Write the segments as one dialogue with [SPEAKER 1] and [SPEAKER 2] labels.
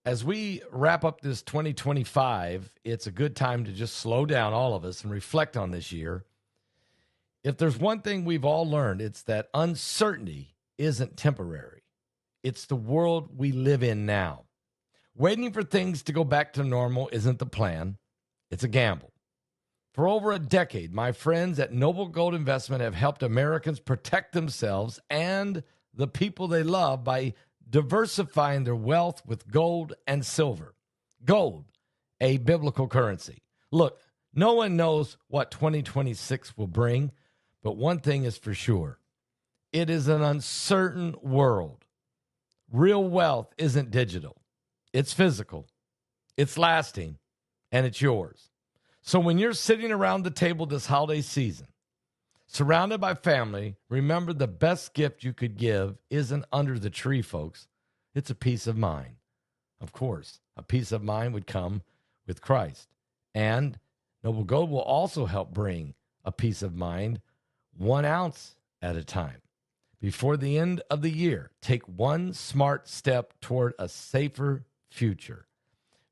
[SPEAKER 1] As we wrap up this 2025, it's a good time to just slow down, all of us, and reflect on this year. If there's one thing we've all learned, it's that uncertainty isn't temporary. It's the world we live in now. Waiting for things to go back to normal isn't the plan. It's a gamble. For over a decade, my friends at Noble Gold Investment have helped Americans protect themselves and the people they love by diversifying their wealth with gold and silver. Gold, a biblical currency. Look, no one knows what 2026 will bring, but one thing is for sure. It is an uncertain world. Real wealth isn't digital. It's physical. It's lasting, and it's yours. So when you're sitting around the table this holiday season, surrounded by family, remember the best gift you could give isn't under the tree, folks. It's a peace of mind. Of course, a peace of mind would come with Christ. And Noble Gold will also help bring a peace of mind 1 ounce at a time. Before the end of the year, take one smart step toward a safer future.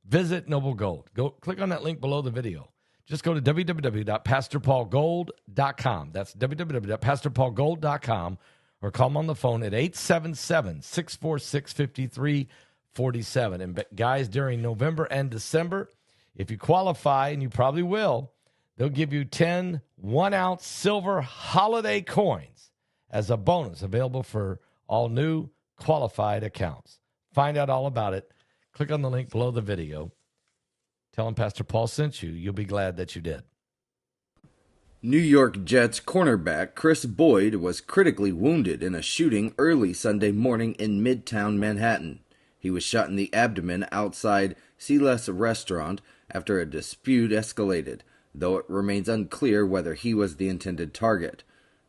[SPEAKER 1] Visit Noble Gold. Go click on that link below the video. Just go to www.pastorpaulgold.com. That's www.pastorpaulgold.com, or call them on the phone at 877-646-5347. And guys, during November and December, if you qualify, and you probably will, they'll give you 10 1-ounce silver holiday coins as a bonus available for all new qualified accounts. Find out all about it. Click on the link below the video. Tell them Pastor Paul sent you. You'll be glad that you did.
[SPEAKER 2] New York Jets cornerback Kris Boyd was critically wounded in a shooting early Sunday morning in Midtown Manhattan. He was shot in the abdomen outside Silas Restaurant after a dispute escalated, though it remains unclear whether he was the intended target.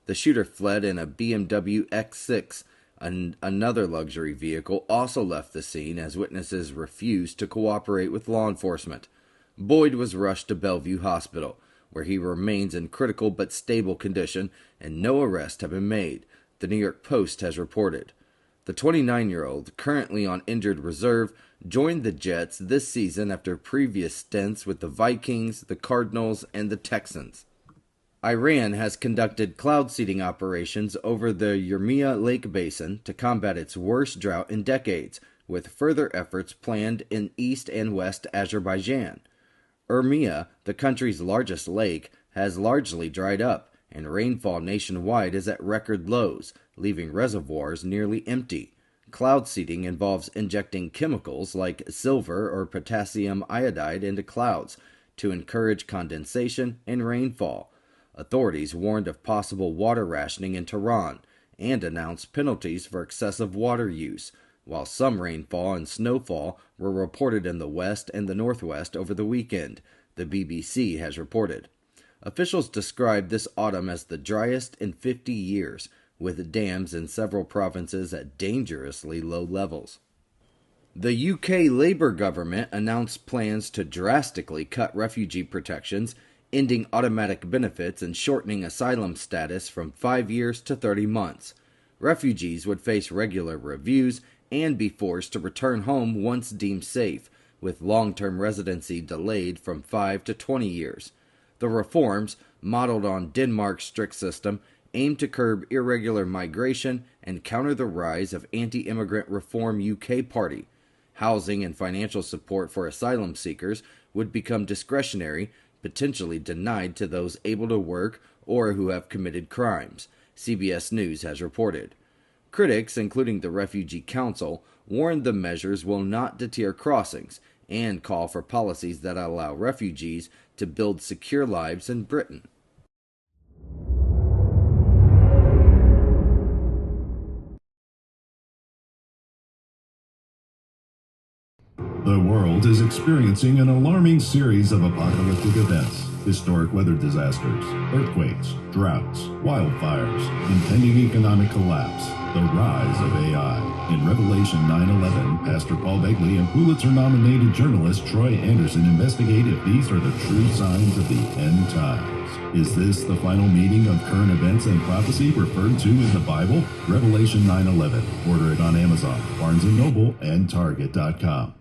[SPEAKER 2] The shooter fled in a BMW X6. Another luxury vehicle also left the scene as witnesses refused to cooperate with law enforcement. Boyd was rushed to Bellevue Hospital, where he remains in critical but stable condition, and no arrests have been made, the New York Post has reported. The 29-year-old, currently on injured reserve, joined the Jets this season after previous stints with the Vikings, the Cardinals, and the Texans. Iran has conducted cloud seeding operations over the Urmia Lake Basin to combat its worst drought in decades, with further efforts planned in East and West Azerbaijan. Urmia, the country's largest lake, has largely dried up, and rainfall nationwide is at record lows, leaving reservoirs nearly empty. Cloud seeding involves injecting chemicals like silver or potassium iodide into clouds to encourage condensation and rainfall. Authorities warned of possible water rationing in Tehran and announced penalties for excessive water use, while some rainfall and snowfall were reported in the west and the northwest over the weekend, the BBC has reported. Officials described this autumn as the driest in 50 years, with dams in several provinces at dangerously low levels. The UK Labour government announced plans to drastically cut refugee protections, ending automatic benefits and shortening asylum status from 5 years to 30 months. Refugees would face regular reviews and be forced to return home once deemed safe, with long-term residency delayed from 5 to 20 years. The reforms, modeled on Denmark's strict system, aim to curb irregular migration and counter the rise of anti-immigrant Reform UK Party. Housing and financial support for asylum seekers would become discretionary, potentially denied to those able to work or who have committed crimes, CBS News has reported. Critics, including the Refugee Council, warned the measures will not deter crossings and call for policies that allow refugees to build secure lives in Britain.
[SPEAKER 3] The world is experiencing an alarming series of apocalyptic events. Historic weather disasters, earthquakes, droughts, wildfires, impending economic collapse, the rise of AI. In Revelation 9/11, Pastor Paul Begley and Pulitzer-nominated journalist Troy Anderson investigate if these are the true signs of the end times. Is this the final meeting of current events and prophecy referred to in the Bible? Revelation 9/11. Order it on Amazon, Barnes & Noble, and Target.com.